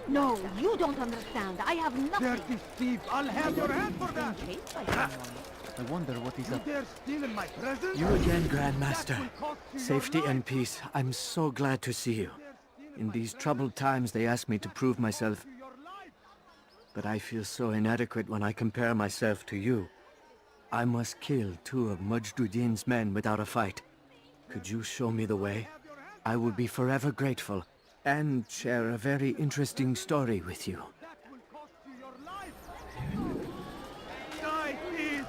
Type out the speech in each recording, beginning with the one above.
No, you don't understand. I have nothing. Dirty thief! I'll have your hand for that! Chased by someone. I wonder what he's You up. dare steal in my presence? You again, That Grandmaster. will cost you your Safety life. and peace. I'm so glad to see you. In these troubled times, they ask me to prove myself, To your life. but I feel so inadequate when I compare myself to you. I must kill 2 of Mujduddin's men without a fight. Could you show me the way? I will be forever grateful, and share a very interesting story with you. That will cost you your life. Die, please.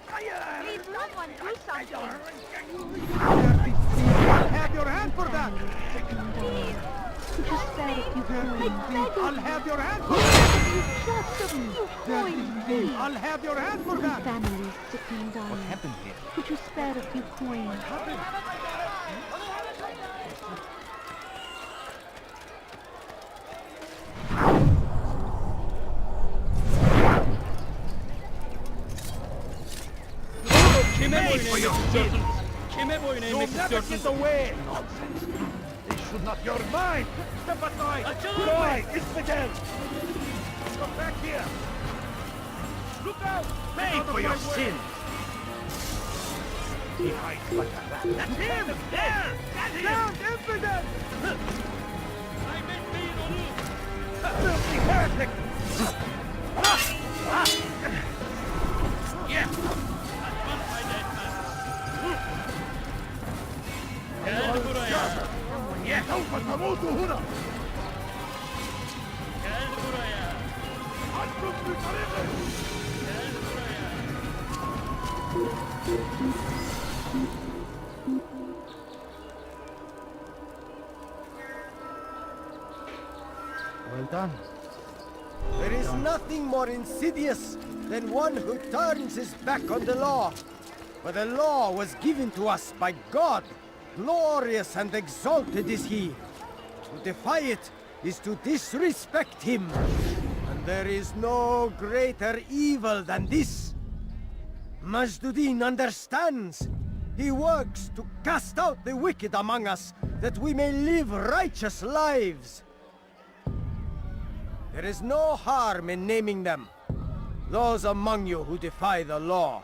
Please, someone do something. Dirty thief! I'll have your hand for that. Please. Could you spare a few Dirty coins? thief! I'll have your hand for Just a few Dirty coins, thief! please. I'll have your hand for that. Families sick and dying. What happened here? Could you spare a few coins? Kime boyun You'll eğmek never istiyorsun? get away! Nonsense! They should not... You're mine! Step aside! Açılın! Die! Infidel! Come back here! Look out! Pay for your sin! He hides like a rat. That's him! There! That's him! Down, infidel! Kaybetmeyin onu! Filthy heretic! Yes! Kaçman fayda etmez. Gel buraya! سوف تموت هنا! Gel buraya! أنتم في طريقي! Gel buraya! Well done. There is nothing more insidious than one who turns his back on the law. For the law was given to us by God. Glorious and exalted is he. To defy it is to disrespect him. And there is no greater evil than this. Majduddin understands. He works to cast out the wicked among us, that we may live righteous lives. There is no harm in naming them. Those among you who defy the law.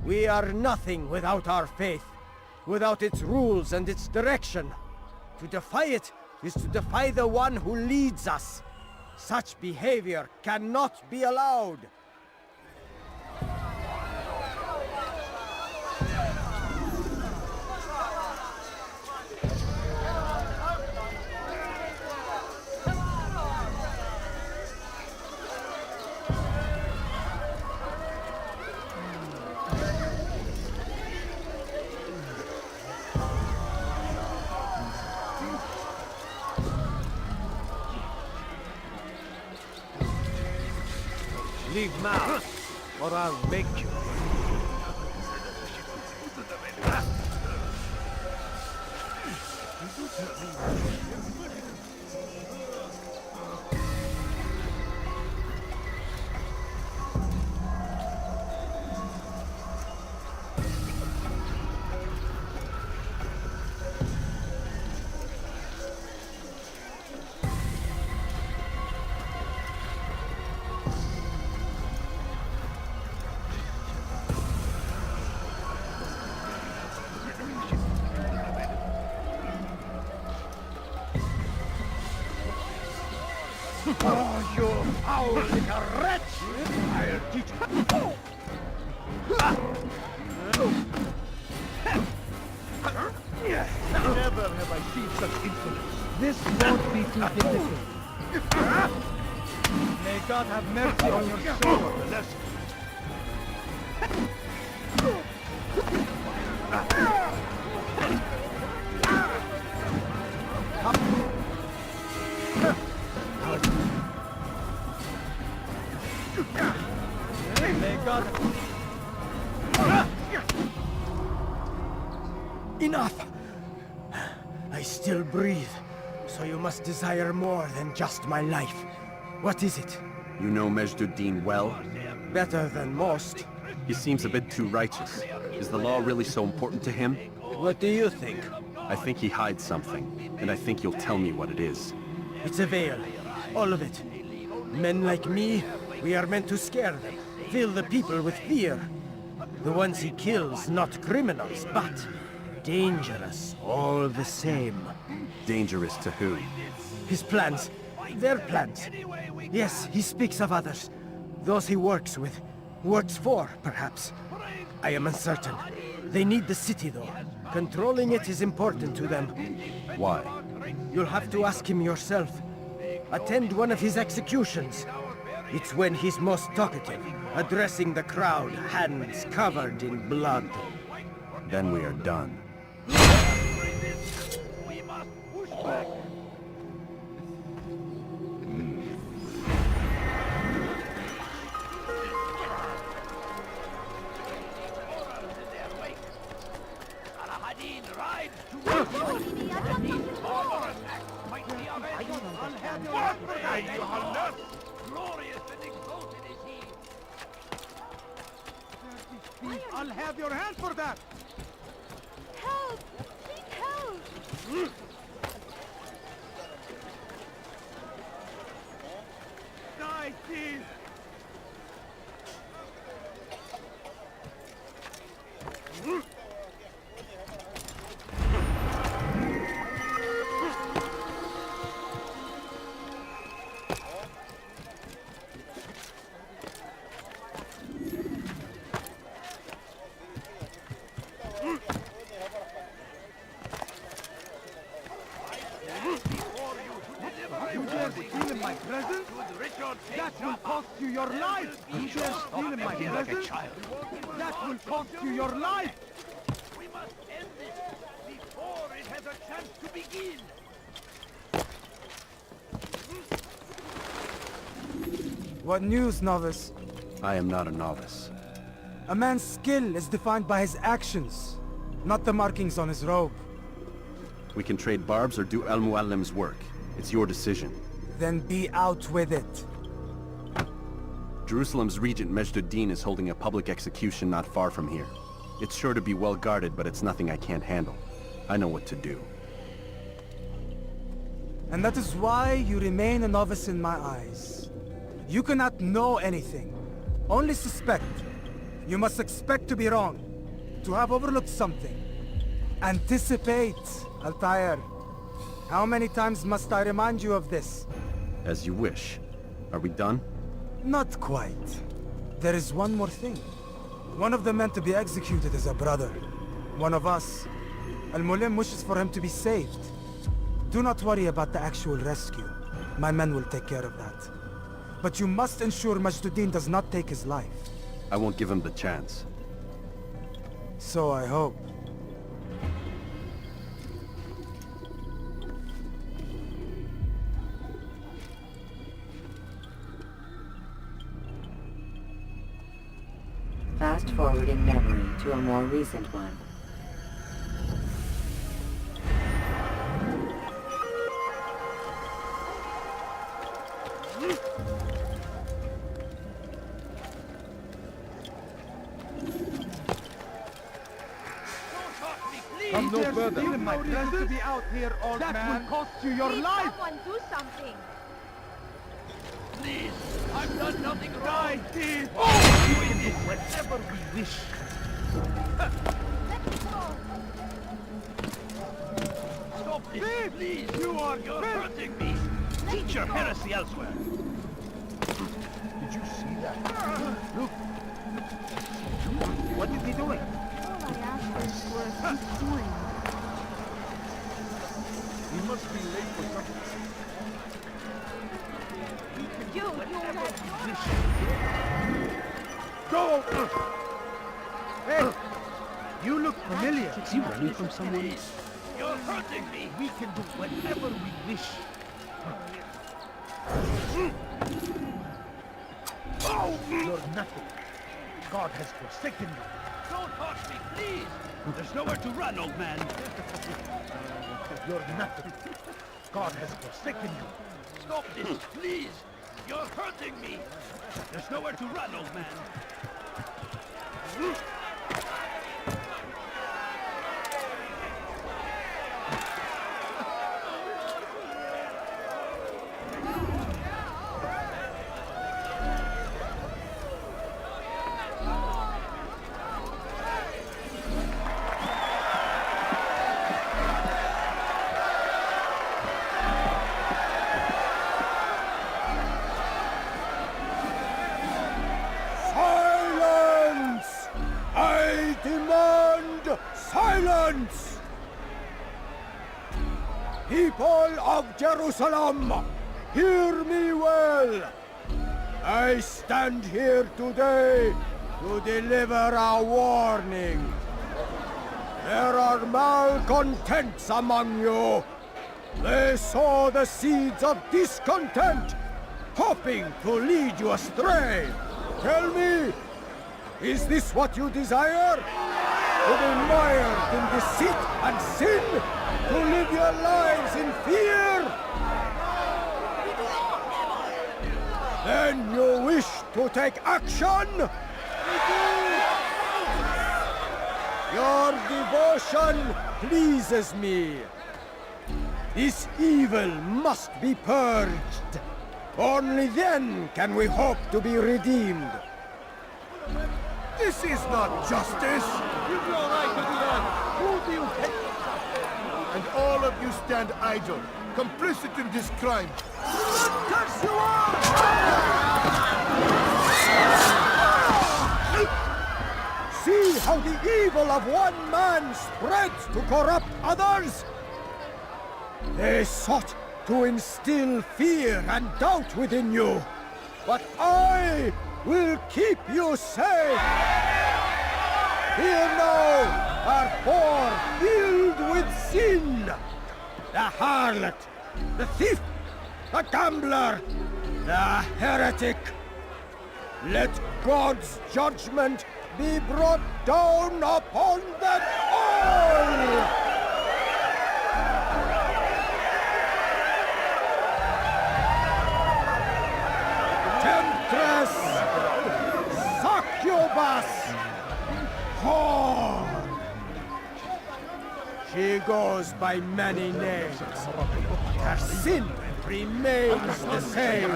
We are nothing without our faith, without its rules and its direction. To defy it is to defy the one who leads us. Such behavior cannot be allowed. Leave now, or I'll make you. Oh, you foul little wretch! I'll teach you. Never have I seen such insolence. This won't be too difficult. May God have mercy on your soul for the lesson. May God... Enough! I still breathe, so you must desire more than just my life. What is it? You know Majduddin well? Better than most. He seems a bit too righteous. Is the law really so important to him? What do you think? I think he hides something, and I think you'll tell me what it is. It's a veil. All of it. Men like me, we are meant to scare them. Fill the people with fear. The ones he kills, not criminals, but dangerous all the same. Dangerous to who? His plans. Their plans. Yes, he speaks of others. Those he works with. Works for, perhaps. I am uncertain. They need the city, though. Controlling it is important to them. Why? You'll have to ask him yourself. Attend one of his executions. It's when he's most talkative, addressing the crowd, hands covered in blood. Then we are done. I'll have your hand for that! Help! Please help! Die, thief! You dare steal in my presence? That will cost you your life! You dare steal in my presence? That will cost you your life! We must end this before it has a chance to begin. What news, novice? I am not a novice. A man's skill is defined by his actions, not the markings on his robe. We can trade barbs or do Al-Muallim's work. It's your decision. Then be out with it. Jerusalem's regent Majd-ud-Din is holding a public execution not far from here. It's sure to be well guarded, but it's nothing I can't handle. I know what to do. And that is why you remain a novice in my eyes. You cannot know anything, only suspect. You must expect to be wrong, to have overlooked something. Anticipate, Altair. How many times must I remind you of this? As you wish. Are we done? Not quite. There is one more thing. One of the men to be executed is a brother. One of us. Al-Mulim wishes for him to be saved. Do not worry about the actual rescue. My men will take care of that. But you must ensure Majd-ud-Din does not take his life. I won't give him the chance. So I hope. Fast forwarding memory to a more recent one. Come no further. Steal in my presence to be out here, old man. That will cost you your Please, life! someone do something! Please, I've done nothing wrong. Die, thief! We can do whatever we wish. Let me go! Stop this, Thief! please. You're hurting me. Teach your heresy elsewhere. Did you see that? Look! What is he doing? All I asked for is keep doing. He must be late for something. You let Go! Hey! You look familiar. Is he running from someone? You're hurting me. We can do whatever we wish. Oh! You're nothing. God has forsaken you. Don't hurt me, please. There's nowhere to run, old man. You're nothing. God has forsaken you. Stop this, please. You're hurting me. There's nowhere to run, old man. demand silence! People of Jerusalem, hear me well! I stand here today to deliver a warning. There are malcontents among you. They sow the seeds of discontent, hoping to lead you astray. Tell me, is this what you desire? To be mired in deceit and sin? To live your lives in fear? Then you wish to take action? Your devotion pleases me. This evil must be purged. Only then can we hope to be redeemed. This is not justice! You've no right to do that! Who do you think? And all of you stand idle, complicit in this crime. Curse you all! See how the evil of one man spreads to corrupt others? They sought to instill fear and doubt within you, but I will keep you safe. Here now are four filled with sin. The harlot, the thief, the gambler, the heretic. Let God's judgment be brought down upon them all! Temptress! Succubus! Whore! She goes by many names. Her sin remains the same.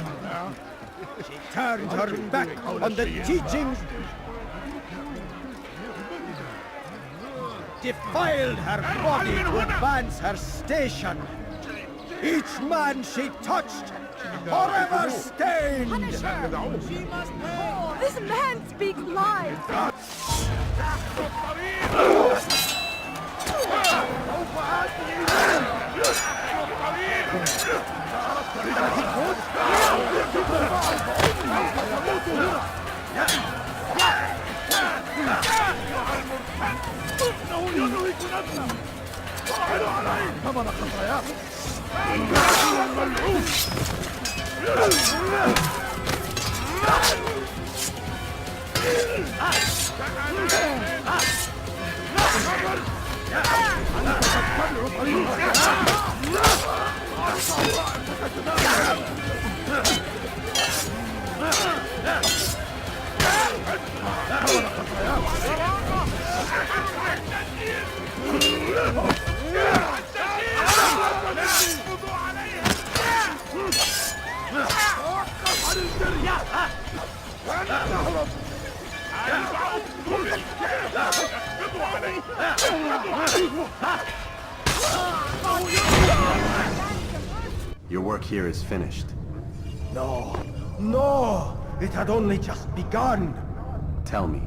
She turned her back on the teachings, defiled her body to advance her station. Each man she touched, forever stained. Punish her! She must fall! This man speaks lies! Your work here is finished. No, no! It had only just begun. Tell me,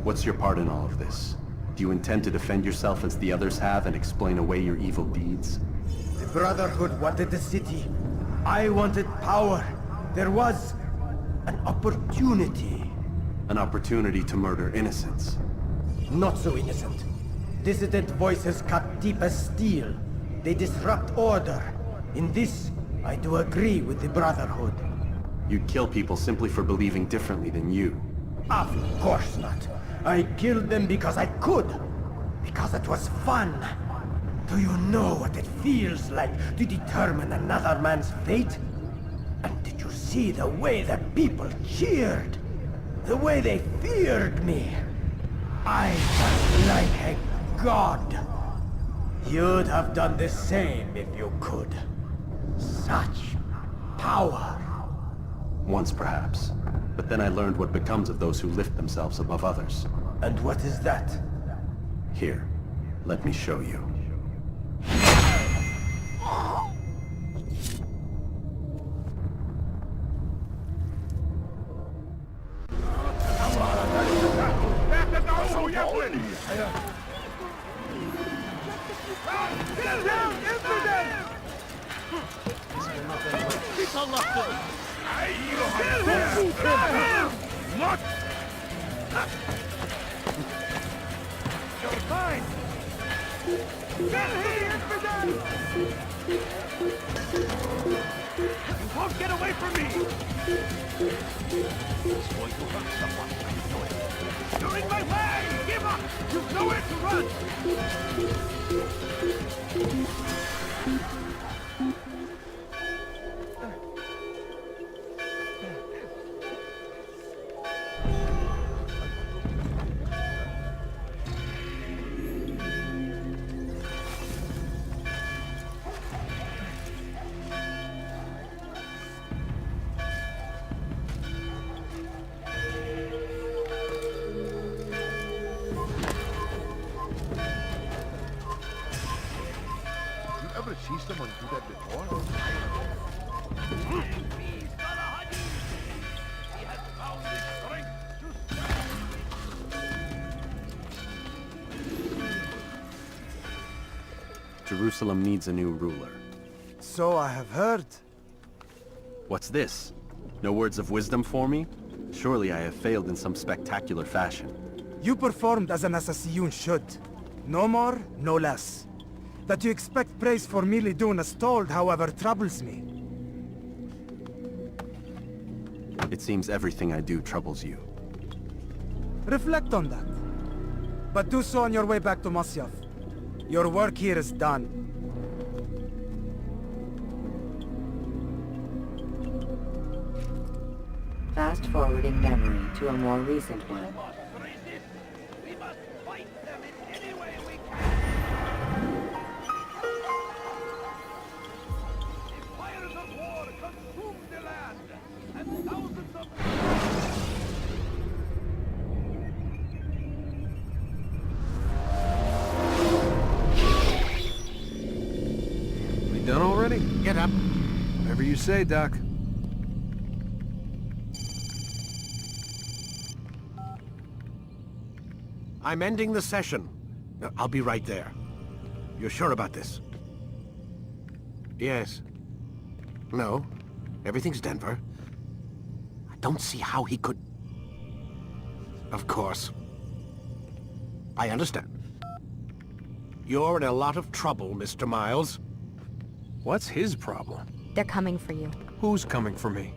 what's your part in all of this? Do you intend to defend yourself as the others have and explain away your evil deeds? The Brotherhood wanted the city. I wanted power. There was an opportunity. An opportunity to murder innocents. Not so innocent. Dissident voices cut deep as steel. They disrupt order. In this, I do agree with the Brotherhood. You'd kill people simply for believing differently than you. Of course not. I killed them because I could. Because it was fun. Do you know what it feels like to determine another man's fate? And did you see the way the people cheered? The way they feared me? I was like a god. You'd have done the same if you could. Such power. Once perhaps. But then I learned what becomes of those who lift themselves above others. And what is that? Here, let me show you. Get down, infidel! Kill him! Grab him! Not! You're mine! Kill him, infidel! You won't get away from me! This boy will hurt someone when you do it. You're in my way! Give up! You've nowhere to run! Ever see someone do that before? He's got a honey! He has found the strength to stand! Jerusalem needs a new ruler. So I have heard. What's this? No words of wisdom for me? Surely I have failed in some spectacular fashion. You performed as an assassin should. No more, no less. That you expect praise for merely doing as told, however, troubles me. It seems everything I do troubles you. Reflect on that. But do so on your way back to Masyaf. Your work here is done. Fast-forwarding memory to a more recent one. Resist! We must fight them in any way we can! The fires of war consume the land, and thousands of... We done already? Get up. Whatever you say, Doc. I'm ending the session. I'll be right there. You're sure about this? Yes. No. Everything's Denver. I don't see how he could... Of course. I understand. You're in a lot of trouble, Mr. Miles. What's his problem? They're coming for you. Who's coming for me?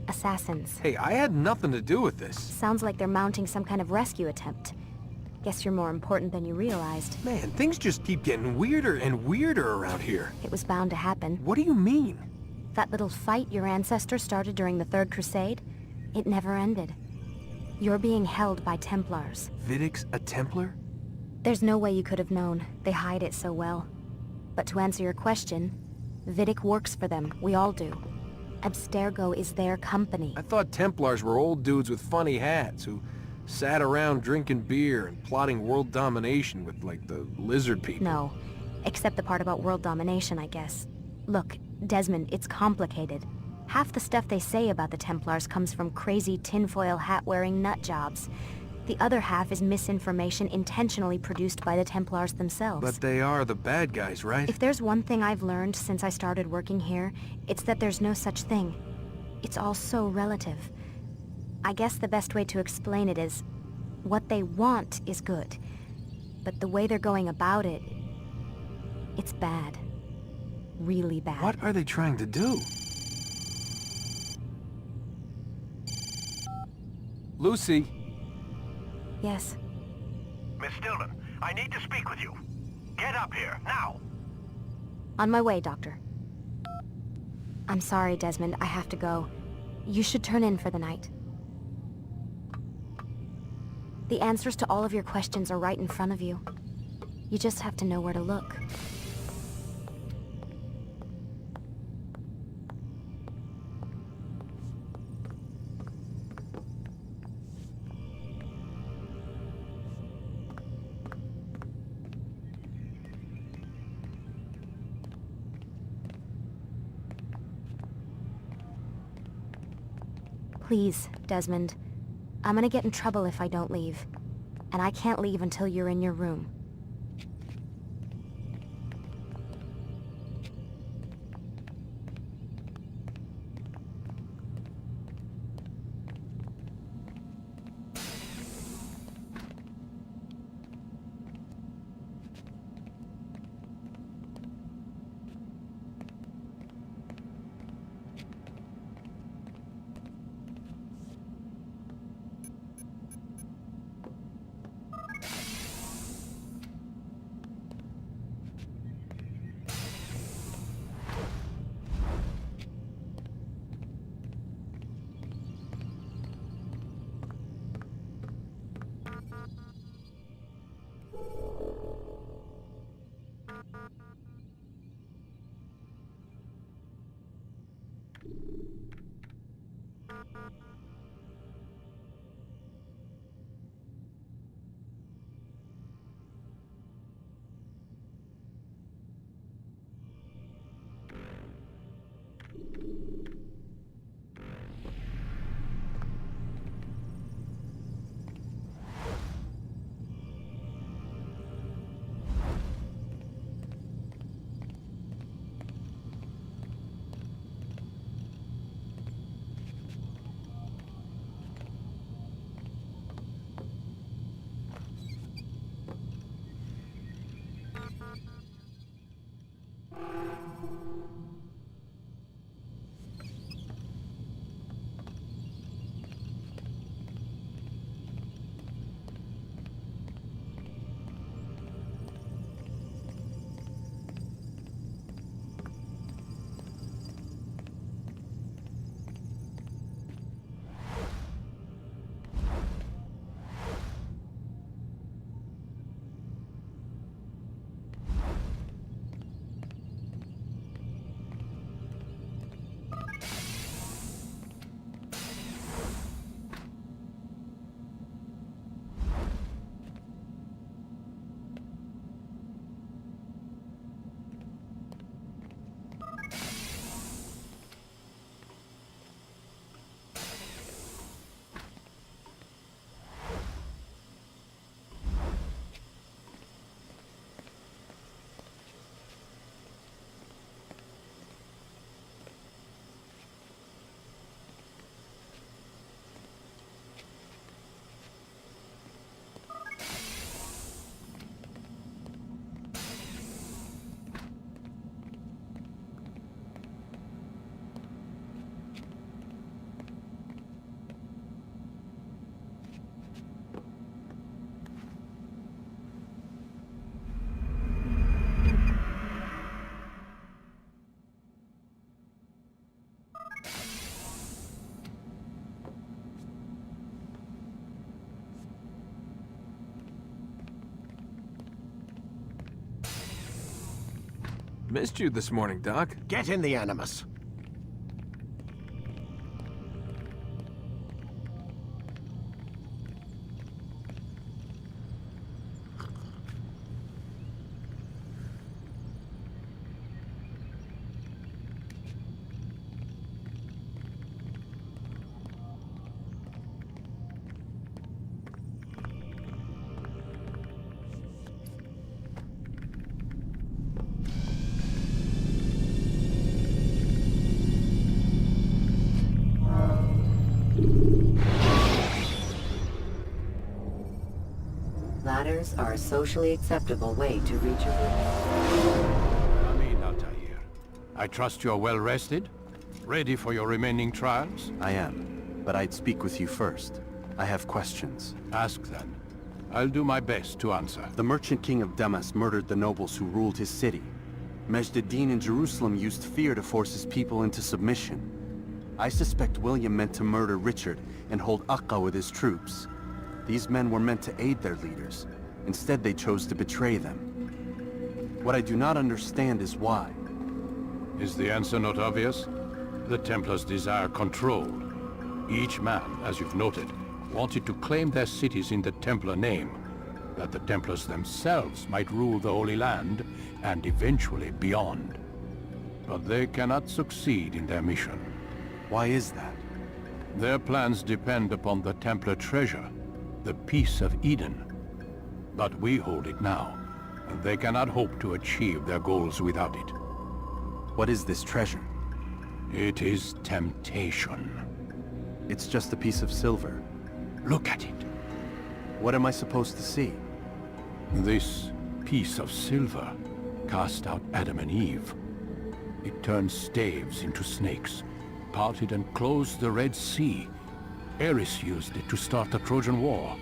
Assassins. Hey, I had nothing to do with this. Sounds like they're mounting some kind of rescue attempt. Guess you're more important than you realized. Man, things just keep getting weirder and weirder around here. It was bound to happen. What do you mean? That little fight your ancestor started during the Third Crusade, it never ended. You're being held by Templars. Vidic's a Templar? There's no way you could have known. They hide it so well. But to answer your question, Vidic works for them. We all do. Abstergo is their company. I thought Templars were old dudes with funny hats who sat around drinking beer and plotting world domination with, like, the lizard people. No. Except the part about world domination, I guess. Look, Desmond, it's complicated. Half the stuff they say about the Templars comes from crazy tinfoil hat-wearing nutjobs. The other half is misinformation intentionally produced by the Templars themselves. But they are the bad guys, right? If there's one thing I've learned since I started working here, it's that there's no such thing. It's all so relative. I guess the best way to explain it is, what they want is good. But the way they're going about it, it's bad. Really bad. What are they trying to do? Lucy? Yes. Miss Stillman, I need to speak with you. Get up here, now! On my way, Doctor. I'm sorry, Desmond. I have to go. You should turn in for the night. The answers to all of your questions are right in front of you. You just have to know where to look. Please, Desmond. I'm gonna get in trouble if I don't leave. and I can't leave until you're in your room. Missed you this morning, Doc. Get in the Animus. Ladders are a socially acceptable way to reach a room. Amin, Altair. I trust you're well rested? Ready for your remaining trials? I am, but I'd speak with you first. I have questions. Ask then. I'll do my best to answer. The merchant king of Damas murdered the nobles who ruled his city. Majd ad-Din in Jerusalem used fear to force his people into submission. I suspect William meant to murder Richard and hold Aqqa with his troops. These men were meant to aid their leaders. Instead, they chose to betray them. What I do not understand is why. Is the answer not obvious? The Templars desire control. Each man, as you've noted, wanted to claim their cities in the Templar name, that the Templars themselves might rule the Holy Land, and eventually beyond. But they cannot succeed in their mission. Why is that? Their plans depend upon the Templar treasure, the Peace of Eden. But we hold it now, and they cannot hope to achieve their goals without it. What is this treasure? It is temptation. It's just a piece of silver. Look at it. What am I supposed to see? This piece of silver cast out Adam and Eve. It turned staves into snakes, parted and closed the Red Sea. Ares used it to start the Trojan War,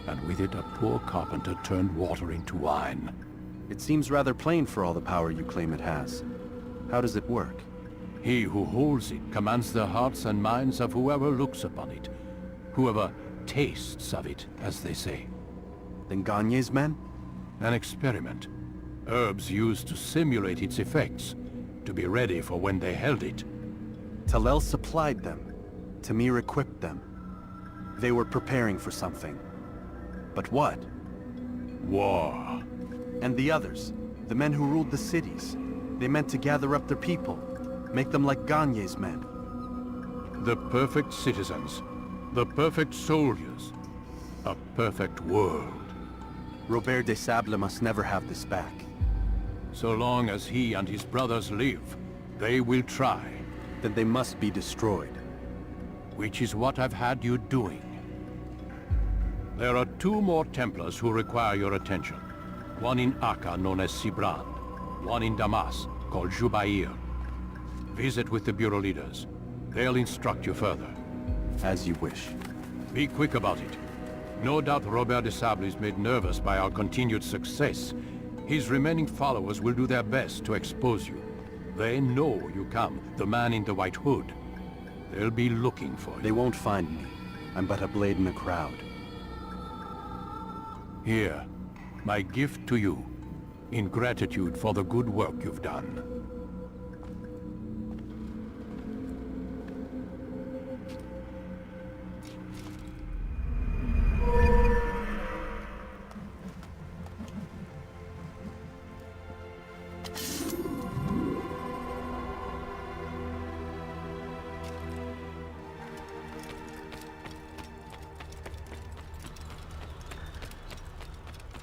and with it a poor carpenter turned water into wine. It seems rather plain for all the power you claim it has. How does it work? He who holds it commands the hearts and minds of whoever looks upon it, whoever tastes of it, as they say. Then Gagne's men? An experiment. Herbs used to simulate its effects, to be ready for when they held it. Talel supplied them. Tamir equipped them. They were preparing for something. But what? War. And the others, the men who ruled the cities, they meant to gather up their people, make them like Gagne's men. The perfect citizens, the perfect soldiers, a perfect world. Robert de Sable must never have this back. So long as he and his brothers live, they will try. Then they must be destroyed. Which is what I've had you doing. There are 2 more Templars who require your attention. One in Akka, known as Sibrand. One in Damas, called Jubair. Visit with the Bureau leaders. They'll instruct you further. As you wish. Be quick about it. No doubt Robert de Sable is made nervous by our continued success. His remaining followers will do their best to expose you. They know you come, the man in the white hood. They'll be looking for you. They won't find me. I'm but a blade in the crowd. Here, my gift to you, in gratitude for the good work you've done.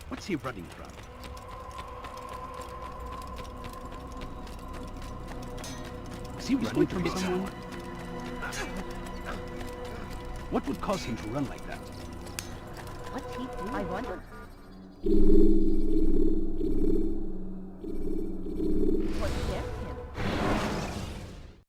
What's he running from? Is he running from someone? What would cause him to run like that? What's he doing? I wonder.